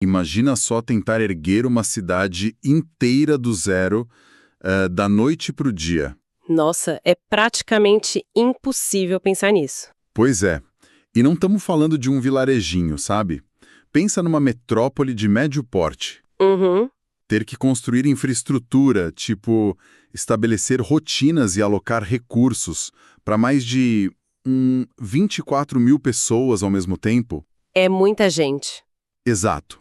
Imagina só tentar erguer uma cidade inteira do zero, da noite para o dia. Nossa, é praticamente impossível pensar nisso. Pois é. E não estamos falando de um vilarejinho, sabe? Pensa numa metrópole de médio porte. Uhum. Ter que construir infraestrutura, tipo estabelecer rotinas e alocar recursos para mais de 24 mil pessoas ao mesmo tempo. É muita gente. Exato.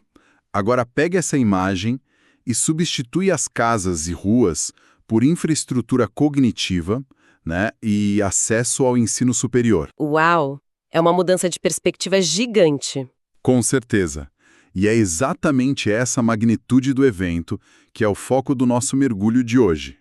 Agora pegue essa imagem e substitui as casas e ruas por infraestrutura cognitiva, né, e acesso ao ensino superior. Uau! É uma mudança de perspectiva gigante. Com certeza. E é exatamente essa magnitude do evento que é o foco do nosso mergulho de hoje.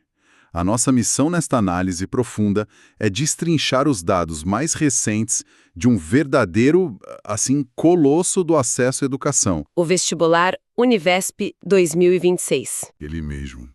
A nossa missão nesta análise profunda é destrinchar os dados mais recentes de um verdadeiro, assim, colosso do acesso à educação. O vestibular Univesp 2026. Ele mesmo.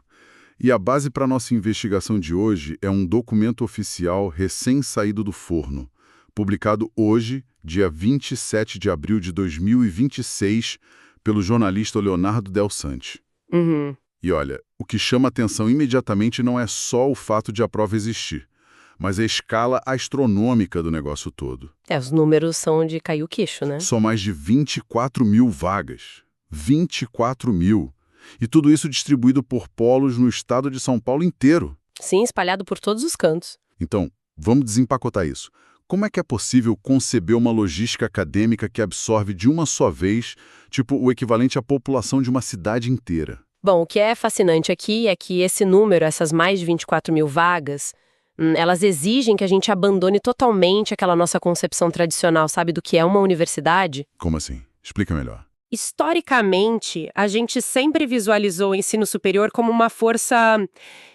E a base para nossa investigação de hoje é um documento oficial recém-saído do forno, publicado hoje, dia 27 de abril de 2026, pelo jornalista Leonardo Del Sante. Uhum. E olha, o que chama atenção imediatamente não é só o fato de a prova existir, mas a escala astronômica do negócio todo. Os números são de cair o queixo, né? São mais de 24 mil vagas. 24 mil. E tudo isso distribuído por polos no estado de São Paulo inteiro. Sim, espalhado por todos os cantos. Então, vamos desempacotar isso. Como é que é possível conceber uma logística acadêmica que absorve de uma só vez, tipo, o equivalente à população de uma cidade inteira? Bom, o que é fascinante aqui é que esse número, essas mais de 24 mil vagas, elas exigem que a gente abandone totalmente aquela nossa concepção tradicional, sabe, do que é uma universidade. Como assim? Explica melhor. Historicamente, a gente sempre visualizou o ensino superior como uma força,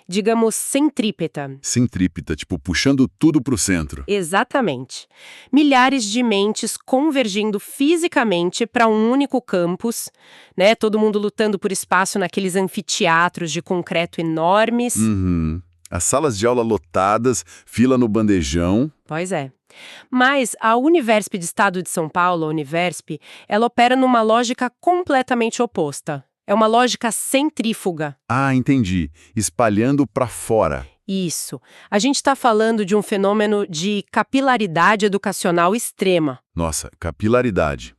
digamos, centrípeta. Centrípeta, tipo, puxando tudo para o centro. Exatamente. Milhares de mentes convergindo fisicamente para um único campus, né? Todo mundo lutando por espaço naqueles anfiteatros de concreto enormes. Uhum. As salas de aula lotadas, fila no bandejão. Pois é. Mas a Univesp de Estado de São Paulo, a Univesp, ela opera numa lógica completamente oposta. É uma lógica centrífuga. Ah, entendi. Espalhando para fora. Isso. A gente está falando de um fenômeno de capilaridade educacional extrema, Nossa, capilaridade.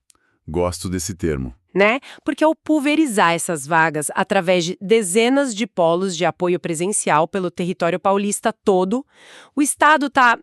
Gosto desse termo. né? Porque ao pulverizar essas vagas através de dezenas de polos de apoio presencial pelo território paulista todo, o Estado está,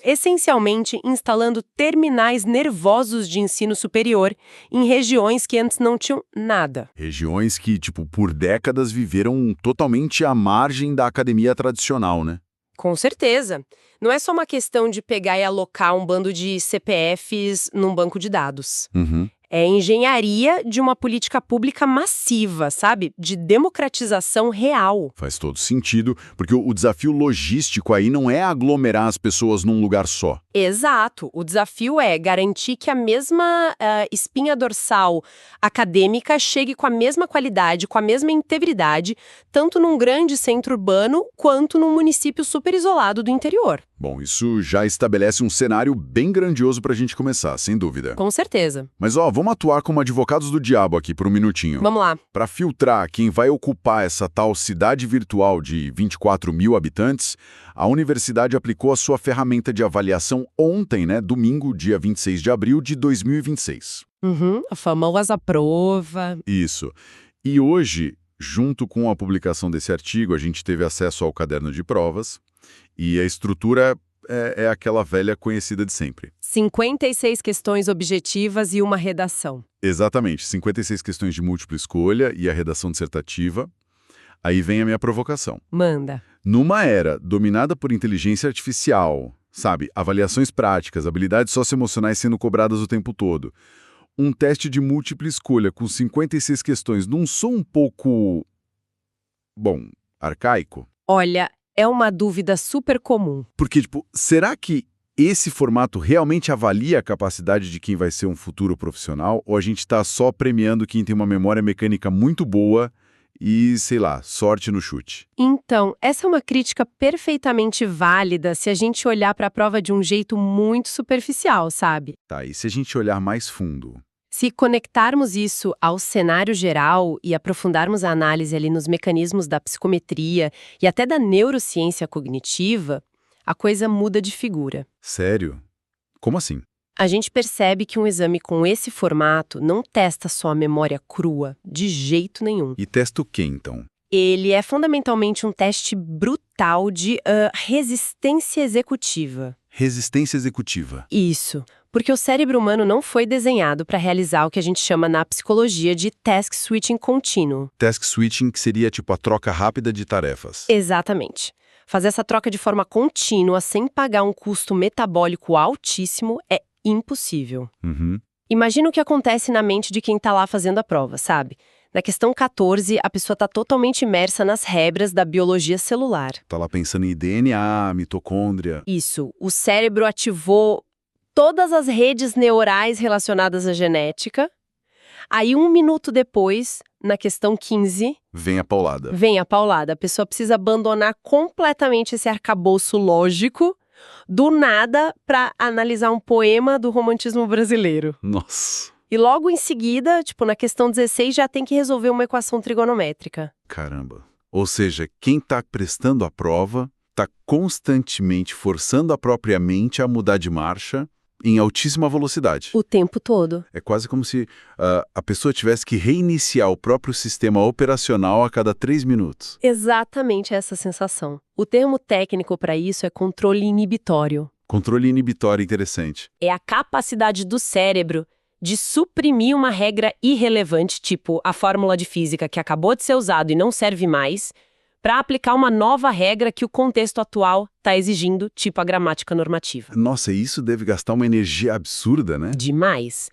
essencialmente, instalando terminais nervosos de ensino superior em regiões que antes não tinham nada. Regiões que, tipo, por décadas viveram totalmente à margem da academia tradicional, né? Com certeza. Não é só uma questão de pegar e alocar um bando de CPFs num banco de dados. Uhum. É engenharia de uma política pública massiva, sabe? De democratização real. Faz todo sentido, porque o desafio logístico aí não é aglomerar as pessoas num lugar só. Exato. O desafio é garantir que a mesma espinha dorsal acadêmica chegue com a mesma qualidade, com a mesma integridade, tanto num grande centro urbano quanto num município super isolado do interior. Bom, isso já estabelece um cenário bem grandioso pra gente começar, sem dúvida. Com certeza. Mas vamos atuar como advogados do diabo aqui por um minutinho. Vamos lá. Para filtrar quem vai ocupar essa tal cidade virtual de 24 mil habitantes, a universidade aplicou a sua ferramenta de avaliação ontem, né, domingo, dia 26 de abril de 2026. A famosa prova. Isso. E hoje, junto com a publicação desse artigo, a gente teve acesso ao caderno de provas e a estrutura é aquela velha conhecida de sempre. 56 questões objetivas e uma redação. Exatamente, 56 questões de múltipla escolha e a redação dissertativa. Aí vem a minha provocação. Manda. Numa era dominada por inteligência artificial, sabe, avaliações práticas, habilidades socioemocionais sendo cobradas o tempo todo, um teste de múltipla escolha com 56 questões não sou um pouco, arcaico? Olha, é uma dúvida super comum. Porque, será que esse formato realmente avalia a capacidade de quem vai ser um futuro profissional ou a gente está só premiando quem tem uma memória mecânica muito boa e, sei lá, sorte no chute? Então, essa é uma crítica perfeitamente válida se a gente olhar para a prova de um jeito muito superficial, sabe? Tá, e se a gente olhar mais fundo? Se conectarmos isso ao cenário geral e aprofundarmos a análise ali nos mecanismos da psicometria e até da neurociência cognitiva, a coisa muda de figura. Sério? Como assim? A gente percebe que um exame com esse formato não testa só a memória crua, de jeito nenhum. E testa o quê, então? Ele é fundamentalmente um teste brutal de resistência executiva. Resistência executiva. Isso, porque o cérebro humano não foi desenhado para realizar o que a gente chama na psicologia de task switching contínuo. Task switching, que seria tipo a troca rápida de tarefas. Exatamente. Fazer essa troca de forma contínua, sem pagar um custo metabólico altíssimo, é impossível. Uhum. Imagina o que acontece na mente de quem está lá fazendo a prova, sabe? Na questão 14, a pessoa está totalmente imersa nas regras da biologia celular. Tá lá pensando em DNA, mitocôndria. Isso, o cérebro ativou todas as redes neurais relacionadas à genética. Aí, 1 minuto depois, na questão 15, Vem a paulada. vem a paulada. A pessoa precisa abandonar completamente esse arcabouço lógico, do nada, para analisar um poema do romantismo brasileiro. Nossa, E logo em seguida, tipo, na questão 16, já tem que resolver uma equação trigonométrica. caramba. Ou seja, quem tá prestando a prova tá constantemente forçando a própria mente a mudar de marcha em altíssima velocidade. O tempo todo. É quase como se a pessoa tivesse que reiniciar o próprio sistema operacional a cada 3 minutos. Exatamente essa sensação. O termo técnico para isso é controle inibitório. Controle inibitório interessante. É a capacidade do cérebro de suprimir uma regra irrelevante, tipo a fórmula de física que acabou de ser usada e não serve mais, para aplicar uma nova regra que o contexto atual está exigindo, tipo a gramática normativa. Nossa, isso deve gastar uma energia absurda, né? Demais.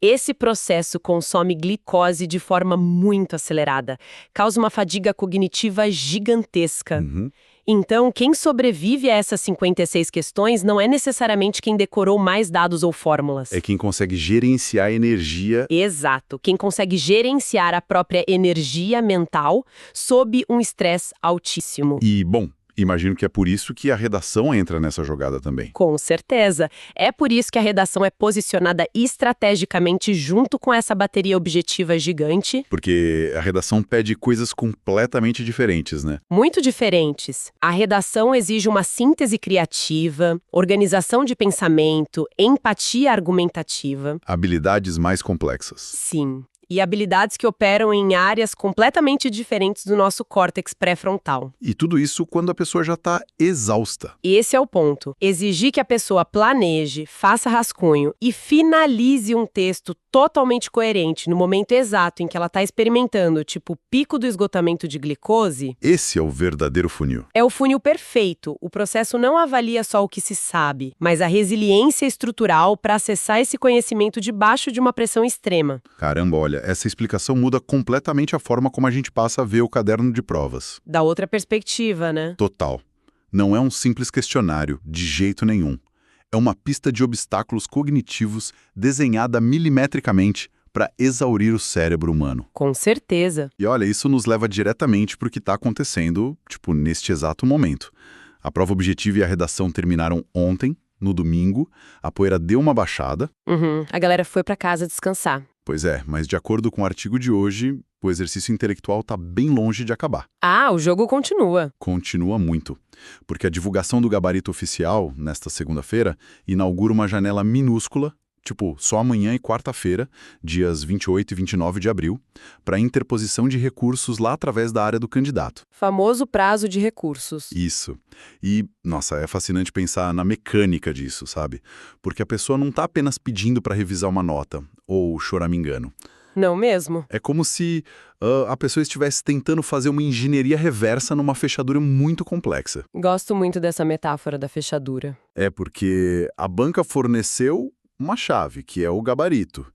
Esse processo consome glicose de forma muito acelerada, causa uma fadiga cognitiva gigantesca. Uhum. Então, quem sobrevive a essas 56 questões não é necessariamente quem decorou mais dados ou fórmulas. É quem consegue gerenciar a energia. Exato, quem consegue gerenciar a própria energia mental sob um estresse altíssimo. E, bom, imagino que é por isso que a redação entra nessa jogada também. Com certeza. É por isso que a redação é posicionada estrategicamente junto com essa bateria objetiva gigante. Porque a redação pede coisas completamente diferentes, né? Muito diferentes. A redação exige uma síntese criativa, organização de pensamento, empatia argumentativa. Habilidades mais complexas. Sim. E habilidades que operam em áreas completamente diferentes do nosso córtex pré-frontal. E tudo isso quando a pessoa já está exausta. Esse é o ponto. Exigir que a pessoa planeje, faça rascunho e finalize um texto totalmente coerente no momento exato em que ela está experimentando, tipo o pico do esgotamento de glicose, Esse é o verdadeiro funil. é o funil perfeito. O processo não avalia só o que se sabe, mas a resiliência estrutural para acessar esse conhecimento debaixo de uma pressão extrema. Caramba, olha, essa explicação muda completamente a forma como a gente passa a ver o caderno de provas. Da outra perspectiva, né? Total. Não é um simples questionário, de jeito nenhum. É uma pista de obstáculos cognitivos desenhada milimetricamente para exaurir o cérebro humano. Com certeza. E olha, isso nos leva diretamente para o que está acontecendo, tipo, neste exato momento. A prova objetiva e a redação terminaram ontem, no domingo, a poeira deu uma baixada. A galera foi para casa descansar. Pois é, mas de acordo com o artigo de hoje, o exercício intelectual está bem longe de acabar. Ah, o jogo continua. Continua muito, porque a divulgação do gabarito oficial, nesta segunda-feira, inaugura uma janela minúscula, tipo só amanhã e quarta-feira, dias 28 e 29 de abril, para interposição de recursos lá através da área do candidato. Famoso prazo de recursos. Isso. E, nossa, é fascinante pensar na mecânica disso, sabe? Porque a pessoa não está apenas pedindo para revisar uma nota, ou choramingando. Não mesmo? É como se a pessoa estivesse tentando fazer uma engenharia reversa numa fechadura muito complexa. Gosto muito dessa metáfora da fechadura. É porque a banca forneceu uma chave, que é o gabarito.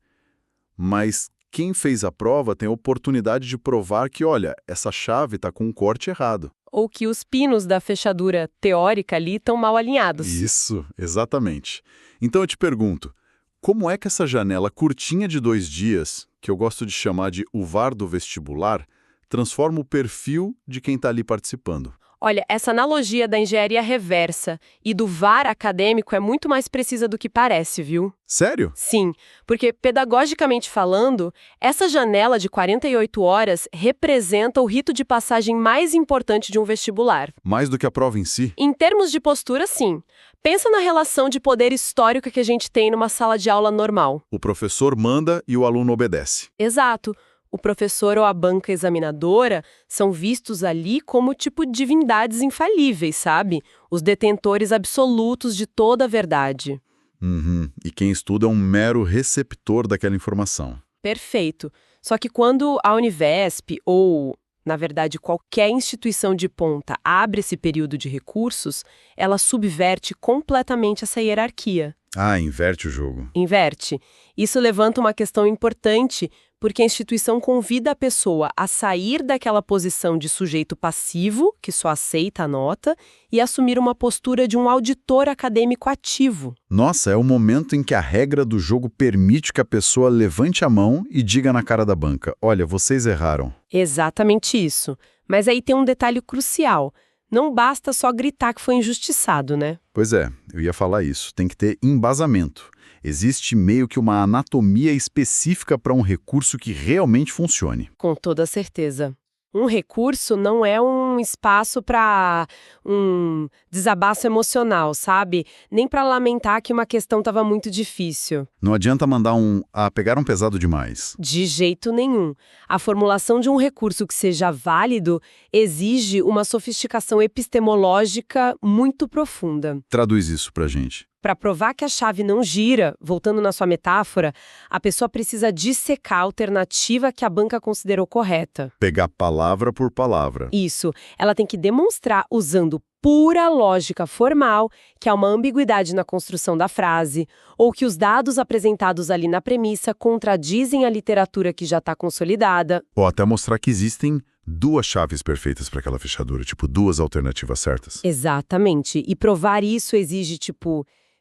Mas quem fez a prova tem a oportunidade de provar que, olha, essa chave está com um corte errado. Ou que os pinos da fechadura teórica ali estão mal alinhados. Isso, exatamente. Então eu te pergunto, como é que essa janela curtinha de 2 dias, que eu gosto de chamar de o VAR do vestibular, transforma o perfil de quem está ali participando? Olha, essa analogia da engenharia reversa e do VAR acadêmico é muito mais precisa do que parece, viu? Sério? Sim, porque pedagogicamente falando, essa janela de 48 horas representa o rito de passagem mais importante de um vestibular. Mais do que a prova em si? Em termos de postura, sim. Pensa na relação de poder histórico que a gente tem numa sala de aula normal. O professor manda e o aluno obedece. Exato. O professor ou a banca examinadora são vistos ali como tipo divindades infalíveis, sabe? Os detentores absolutos de toda a verdade. Uhum. E quem estuda é um mero receptor daquela informação. Perfeito. Só que quando a Univesp ou, na verdade, qualquer instituição de ponta abre esse período de recursos, ela subverte completamente essa hierarquia. Ah, inverte o jogo. Inverte. Isso levanta uma questão importante, porque a instituição convida a pessoa a sair daquela posição de sujeito passivo, que só aceita a nota, e assumir uma postura de um auditor acadêmico ativo. Nossa, é o momento em que a regra do jogo permite que a pessoa levante a mão e diga na cara da banca: olha, vocês erraram. Exatamente isso. Mas aí tem um detalhe crucial. Não basta só gritar que foi injustiçado, né? Pois é, eu ia falar isso. Tem que ter embasamento. Existe meio que uma anatomia específica para um recurso que realmente funcione. Com toda certeza. Um recurso não é um espaço para um desabaço emocional, sabe? Nem para lamentar que uma questão estava muito difícil. Não adianta mandar pegaram pesado demais. De jeito nenhum. A formulação de um recurso que seja válido exige uma sofisticação epistemológica muito profunda. Traduz isso pra gente. Para provar que a chave não gira, voltando na sua metáfora, a pessoa precisa dissecar a alternativa que a banca considerou correta. Pegar palavra por palavra. Isso. Ela tem que demonstrar, usando pura lógica formal, que há uma ambiguidade na construção da frase, ou que os dados apresentados ali na premissa contradizem a literatura que já está consolidada. Ou até mostrar que existem duas chaves perfeitas para aquela fechadura, tipo, duas alternativas certas. Exatamente. E provar isso exige,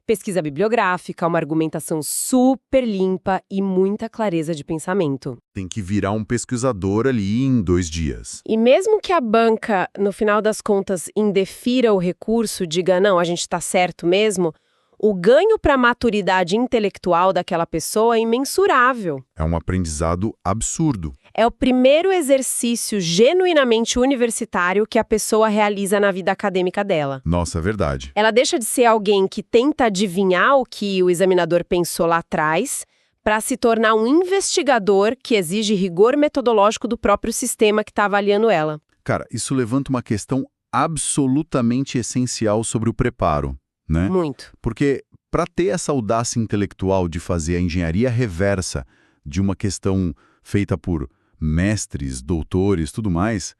pesquisa bibliográfica, uma argumentação super limpa e muita clareza de pensamento. Tem que virar um pesquisador ali em 2 dias. E mesmo que a banca, no final das contas, indefira o recurso, diga, não, a gente está certo mesmo, o ganho para a maturidade intelectual daquela pessoa é imensurável. É um aprendizado absurdo. É o primeiro exercício genuinamente universitário que a pessoa realiza na vida acadêmica dela. Nossa, é verdade. Ela deixa de ser alguém que tenta adivinhar o que o examinador pensou lá atrás para se tornar um investigador que exige rigor metodológico do próprio sistema que está avaliando ela. Cara, isso levanta uma questão absolutamente essencial sobre o preparo, né? Muito. Porque para ter essa audácia intelectual de fazer a engenharia reversa de uma questão feita por mestres, doutores, tudo mais,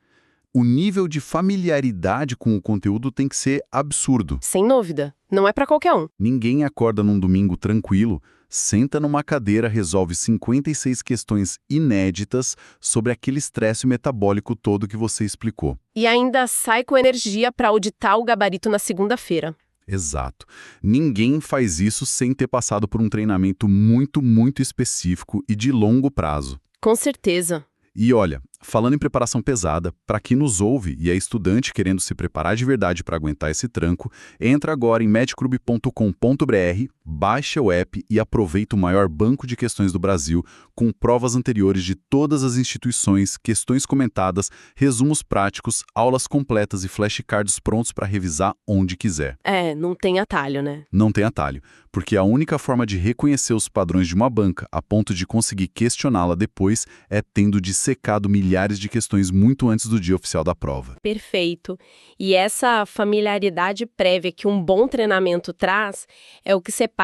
o nível de familiaridade com o conteúdo tem que ser absurdo. Sem dúvida. Não é para qualquer um. Ninguém acorda num domingo tranquilo, senta numa cadeira, resolve 56 questões inéditas sobre aquele estresse metabólico todo que você explicou. E ainda sai com energia para auditar o gabarito na segunda-feira. Exato. Ninguém faz isso sem ter passado por um treinamento muito, muito específico e de longo prazo. Com certeza. E olha, falando em preparação pesada, para quem nos ouve e é estudante querendo se preparar de verdade para aguentar esse tranco, entra agora em medclub.com.br, baixa o app e aproveita o maior banco de questões do Brasil, com provas anteriores de todas as instituições, questões comentadas, resumos práticos, aulas completas e flashcards prontos para revisar onde quiser. Não tem atalho, né? Não tem atalho, porque a única forma de reconhecer os padrões de uma banca a ponto de conseguir questioná-la depois é tendo dissecado milhares de questões muito antes do dia oficial da prova. Perfeito. E essa familiaridade prévia que um bom treinamento traz é o que separa,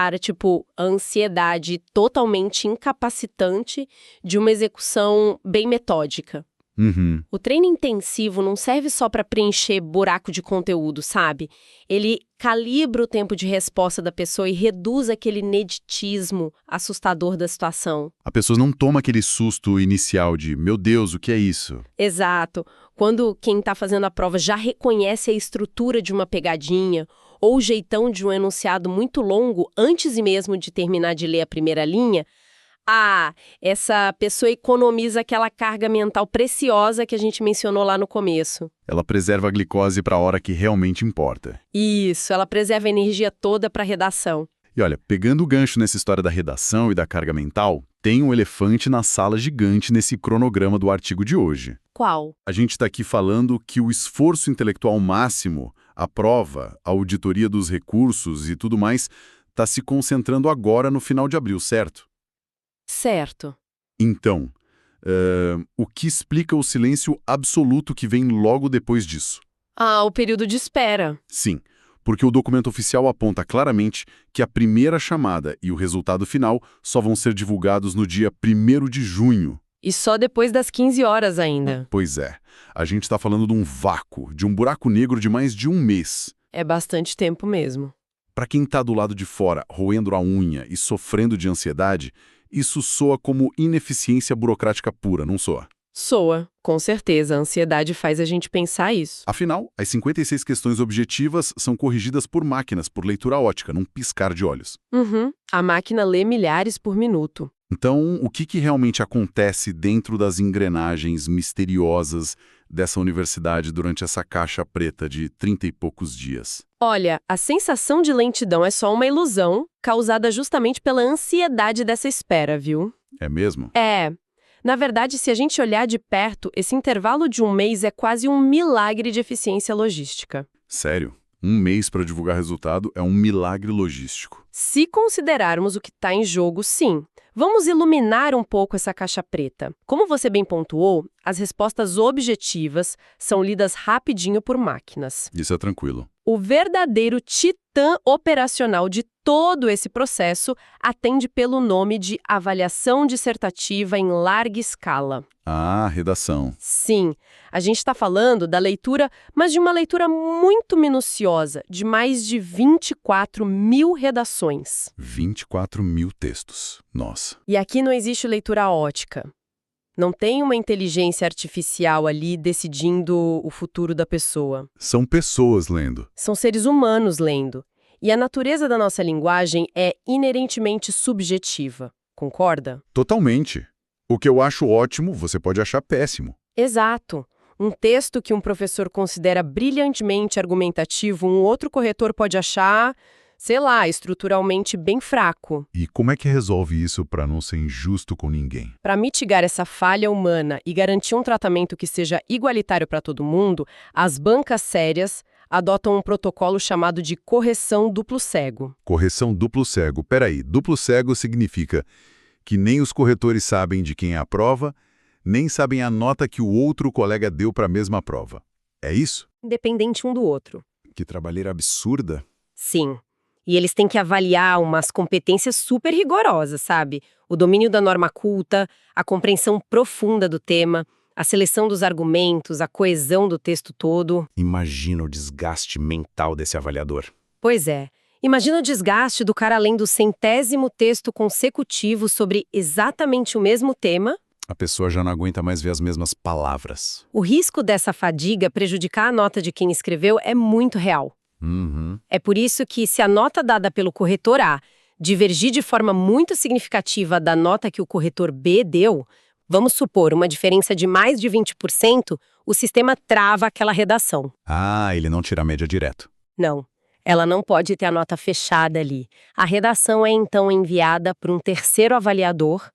a ansiedade totalmente incapacitante de uma execução bem metódica. Uhum. O treino intensivo não serve só para preencher buraco de conteúdo, sabe? Ele calibra o tempo de resposta da pessoa e reduz aquele ineditismo assustador da situação. A pessoa não toma aquele susto inicial de, meu Deus, o que é isso? Exato. Quando quem está fazendo a prova já reconhece a estrutura de uma pegadinha ou o jeitão de um enunciado muito longo antes mesmo de terminar de ler a primeira linha, Ah, essa pessoa economiza aquela carga mental preciosa que a gente mencionou lá no começo. Ela preserva a glicose para a hora que realmente importa. Isso, ela preserva a energia toda para a redação. E olha, pegando o gancho nessa história da redação e da carga mental, tem um elefante na sala gigante nesse cronograma do artigo de hoje. Qual? A gente está aqui falando que o esforço intelectual máximo, a prova, a auditoria dos recursos e tudo mais, está se concentrando agora no final de abril, certo? Certo. Então, o que explica o silêncio absoluto que vem logo depois disso? Ah, o período de espera. Sim, porque o documento oficial aponta claramente que a primeira chamada e o resultado final só vão ser divulgados no dia 1º de junho. E só depois das 15 horas ainda. Pois é, a gente está falando de um vácuo, de um buraco negro de mais de um mês. É bastante tempo mesmo. Para quem está do lado de fora, roendo a unha e sofrendo de ansiedade, isso soa como ineficiência burocrática pura, não soa? Soa, com certeza. A ansiedade faz a gente pensar isso. Afinal, as 56 questões objetivas são corrigidas por máquinas, por leitura ótica, num piscar de olhos. Uhum. A máquina lê milhares por minuto. Então, o que realmente acontece dentro das engrenagens misteriosas dessa universidade durante essa caixa preta de 30 e poucos dias? Olha, a sensação de lentidão é só uma ilusão, causada justamente pela ansiedade dessa espera, viu? É mesmo? É. Na verdade, se a gente olhar de perto, esse intervalo de um mês é quase um milagre de eficiência logística. Sério? Um mês para divulgar resultado é um milagre logístico. Se considerarmos o que está em jogo, sim. Vamos iluminar um pouco essa caixa preta. Como você bem pontuou, as respostas objetivas são lidas rapidinho por máquinas. Isso é tranquilo. O verdadeiro titã operacional de todo esse processo atende pelo nome de avaliação dissertativa em larga escala. Ah, redação. Sim, a gente está falando da leitura, mas de uma leitura muito minuciosa, de mais de 24 mil redações. 24 mil textos. Nossa. E aqui não existe leitura ótica. Não tem uma inteligência artificial ali decidindo o futuro da pessoa. São pessoas lendo. São seres humanos lendo. E a natureza da nossa linguagem é inerentemente subjetiva. Concorda? Totalmente. O que eu acho ótimo, você pode achar péssimo. Exato. Um texto que um professor considera brilhantemente argumentativo, um outro corretor pode achar, sei lá, estruturalmente bem fraco. E como é que resolve isso para não ser injusto com ninguém? Para mitigar essa falha humana e garantir um tratamento que seja igualitário para todo mundo, as bancas sérias adotam um protocolo chamado de correção duplo cego. Correção duplo cego. Peraí, duplo cego significa que nem os corretores sabem de quem é a prova, nem sabem a nota que o outro colega deu para a mesma prova. É isso? Independente um do outro. Que trabalheira absurda. Sim. E eles têm que avaliar umas competências super rigorosas, sabe? O domínio da norma culta, a compreensão profunda do tema, a seleção dos argumentos, a coesão do texto todo. Imagina o desgaste mental desse avaliador. Pois é. Imagina o desgaste do cara lendo o 100º texto consecutivo sobre exatamente o mesmo tema. A pessoa já não aguenta mais ver as mesmas palavras. O risco dessa fadiga prejudicar a nota de quem escreveu é muito real. Uhum. É por isso que, se a nota dada pelo corretor A divergir de forma muito significativa da nota que o corretor B deu, vamos supor uma diferença de mais de 20%, o sistema trava aquela redação. Ah, ele não tira a média direto. Não. Ela não pode ter a nota fechada ali. A redação é então enviada para um terceiro avaliador.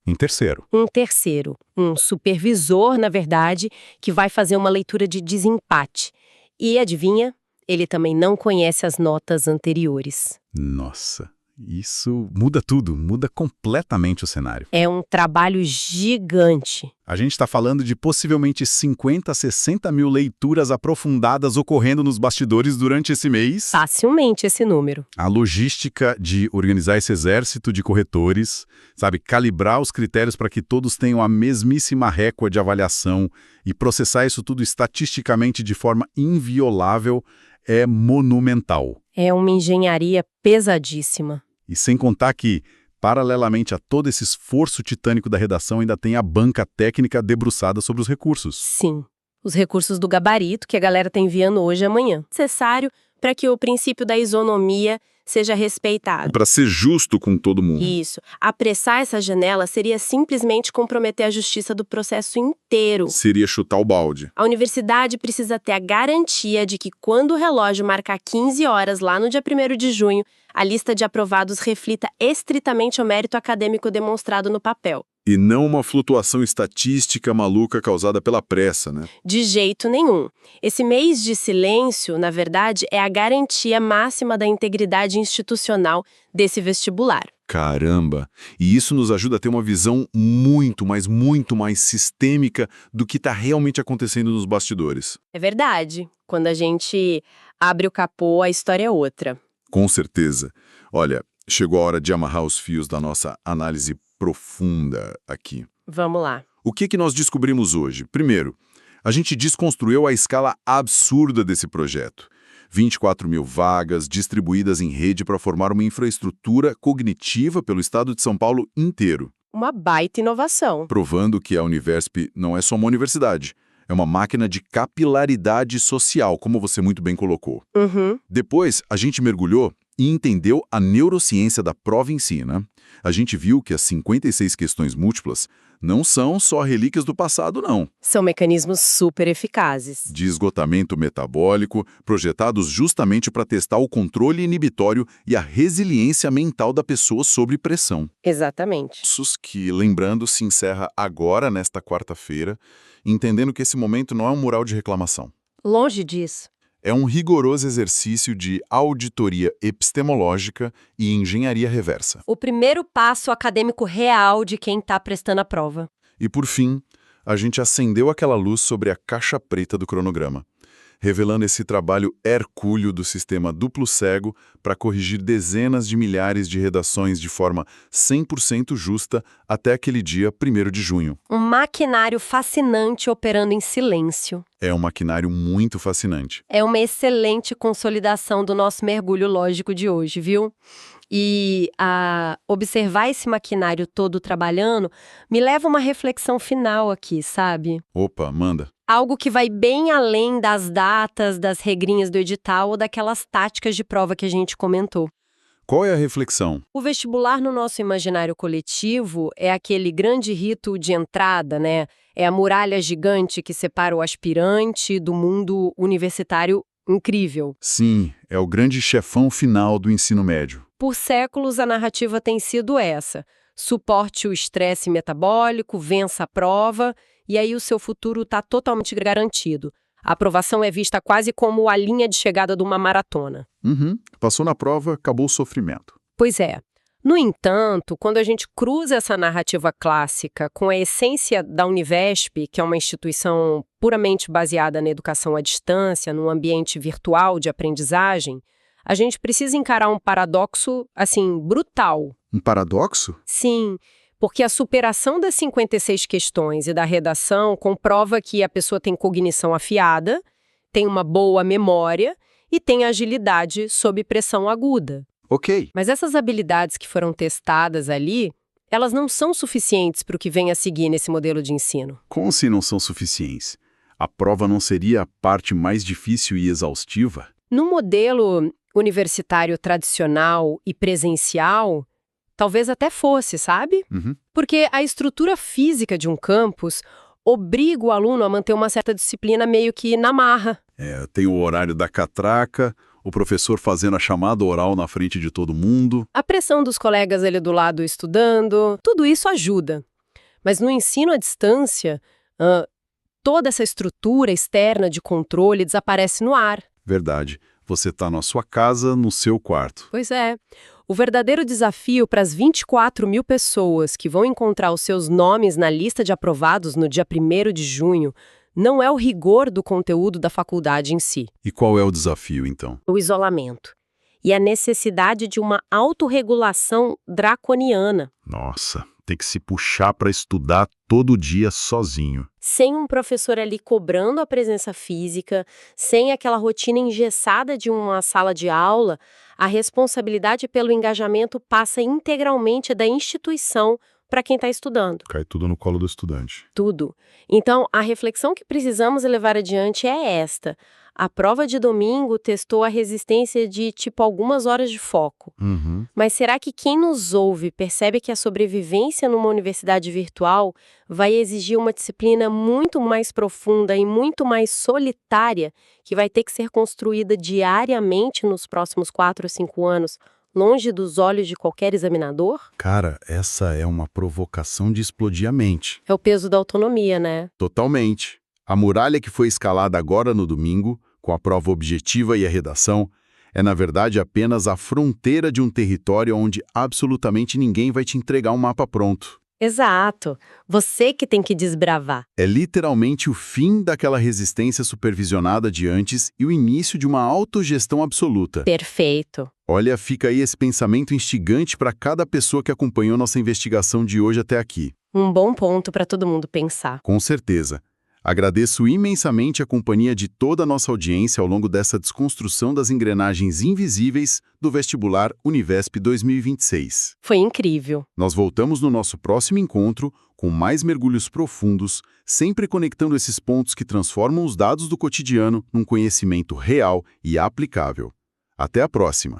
Um supervisor, na verdade, que vai fazer uma leitura de desempate. E adivinha? Ele também não conhece as notas anteriores. Nossa, isso muda tudo, muda completamente o cenário. É um trabalho gigante. A gente está falando de possivelmente 50 a 60 mil leituras aprofundadas ocorrendo nos bastidores durante esse mês. Facilmente esse número. A logística de organizar esse exército de corretores, sabe, calibrar os critérios para que todos tenham a mesmíssima régua de avaliação e processar isso tudo estatisticamente de forma inviolável é monumental. É uma engenharia pesadíssima. E sem contar que, paralelamente a todo esse esforço titânico da redação, ainda tem a banca técnica debruçada sobre os recursos. Sim, os recursos do gabarito que a galera está enviando hoje e amanhã. Necessário para que o princípio da isonomia seja respeitado. Para ser justo com todo mundo. Isso. Apressar essa janela seria simplesmente comprometer a justiça do processo inteiro. Seria chutar o balde. A universidade precisa ter a garantia de que quando o relógio marcar 15 horas lá no dia 1º de junho, a lista de aprovados reflita estritamente o mérito acadêmico demonstrado no papel. E não uma flutuação estatística maluca causada pela pressa, né? De jeito nenhum. Esse mês de silêncio, na verdade, é a garantia máxima da integridade institucional desse vestibular. Caramba! E isso nos ajuda a ter uma visão muito mais sistêmica do que está realmente acontecendo nos bastidores. É verdade. Quando a gente abre o capô, a história é outra. Com certeza. Olha, chegou a hora de amarrar os fios da nossa análise profunda aqui. Vamos lá. O que nós descobrimos hoje? Primeiro, a gente desconstruiu a escala absurda desse projeto. 24 mil vagas distribuídas em rede para formar uma infraestrutura cognitiva pelo estado de São Paulo inteiro. Uma baita inovação. Provando que a Universp não é só uma universidade. É uma máquina de capilaridade social, como você muito bem colocou. Depois, a gente mergulhou e entendeu a neurociência da prova em si, né? A gente viu que as 56 questões múltiplas não são só relíquias do passado, não. São mecanismos super eficazes. De esgotamento metabólico, projetados justamente para testar o controle inibitório e a resiliência mental da pessoa sob pressão. Exatamente. Isso que, lembrando, se encerra agora, nesta quarta-feira, entendendo que esse momento não é um mural de reclamação. Longe disso. É um rigoroso exercício de auditoria epistemológica e engenharia reversa. O primeiro passo acadêmico real de quem está prestando a prova. E, por fim, a gente acendeu aquela luz sobre a caixa preta do cronograma, revelando esse trabalho hercúleo do sistema duplo cego para corrigir dezenas de milhares de redações de forma 100% justa até aquele dia 1º de junho. Um maquinário fascinante operando em silêncio. É um maquinário muito fascinante. É uma excelente consolidação do nosso mergulho lógico de hoje, viu? E observar esse maquinário todo trabalhando me leva a uma reflexão final aqui, sabe? Opa, manda. Algo que vai bem além das datas, das regrinhas do edital ou daquelas táticas de prova que a gente comentou. Qual é a reflexão? O vestibular no nosso imaginário coletivo é aquele grande rito de entrada, né? É a muralha gigante que separa o aspirante do mundo universitário incrível. Sim, é o grande chefão final do ensino médio. Por séculos, a narrativa tem sido essa. Suporte o estresse metabólico, vença a prova, e aí o seu futuro está totalmente garantido. A aprovação é vista quase como a linha de chegada de uma maratona. Passou na prova, acabou o sofrimento. Pois é. No entanto, quando a gente cruza essa narrativa clássica com a essência da Univesp, que é uma instituição puramente baseada na educação à distância, num ambiente virtual de aprendizagem, a gente precisa encarar um paradoxo, assim, brutal. Um paradoxo? Sim, porque a superação das 56 questões e da redação comprova que a pessoa tem cognição afiada, tem uma boa memória e tem agilidade sob pressão aguda. Ok. Mas essas habilidades que foram testadas ali, elas não são suficientes para o que vem a seguir nesse modelo de ensino. Como se não são suficientes? A prova não seria a parte mais difícil e exaustiva? No modelo universitário tradicional e presencial, talvez até fosse, sabe? Porque a estrutura física de um campus obriga o aluno a manter uma certa disciplina meio que na marra. Tem o horário da catraca, o professor fazendo a chamada oral na frente de todo mundo. A pressão dos colegas ali do lado estudando, tudo isso ajuda. Mas no ensino à distância, toda essa estrutura externa de controle desaparece no ar. Verdade. Você está na sua casa, no seu quarto. Pois é. O verdadeiro desafio para as 24 mil pessoas que vão encontrar os seus nomes na lista de aprovados no dia 1º de junho não é o rigor do conteúdo da faculdade em si. E qual é o desafio, então? O isolamento. E a necessidade de uma autorregulação draconiana. Nossa, tem que se puxar para estudar todo dia sozinho. Sem um professor ali cobrando a presença física, sem aquela rotina engessada de uma sala de aula, a responsabilidade pelo engajamento passa integralmente da instituição para quem está estudando. Cai tudo no colo do estudante. Tudo. Então, a reflexão que precisamos levar adiante é esta. A prova de domingo testou a resistência de, tipo, algumas horas de foco. Mas será que quem nos ouve percebe que a sobrevivência numa universidade virtual vai exigir uma disciplina muito mais profunda e muito mais solitária, que vai ter que ser construída diariamente nos próximos 4 ou 5 anos, longe dos olhos de qualquer examinador? Cara, essa é uma provocação de explodir a mente. É o peso da autonomia, né? Totalmente. A muralha que foi escalada agora no domingo, com a prova objetiva e a redação, é na verdade apenas a fronteira de um território onde absolutamente ninguém vai te entregar um mapa pronto. Exato. Você que tem que desbravar. É literalmente o fim daquela resistência supervisionada de antes e o início de uma autogestão absoluta. Perfeito. Olha, fica aí esse pensamento instigante para cada pessoa que acompanhou nossa investigação de hoje até aqui. Um bom ponto para todo mundo pensar. Com certeza. Agradeço imensamente a companhia de toda a nossa audiência ao longo dessa desconstrução das engrenagens invisíveis do vestibular Univesp 2026. Foi incrível. Nós voltamos no nosso próximo encontro com mais mergulhos profundos, sempre conectando esses pontos que transformam os dados do cotidiano num conhecimento real e aplicável. Até a próxima!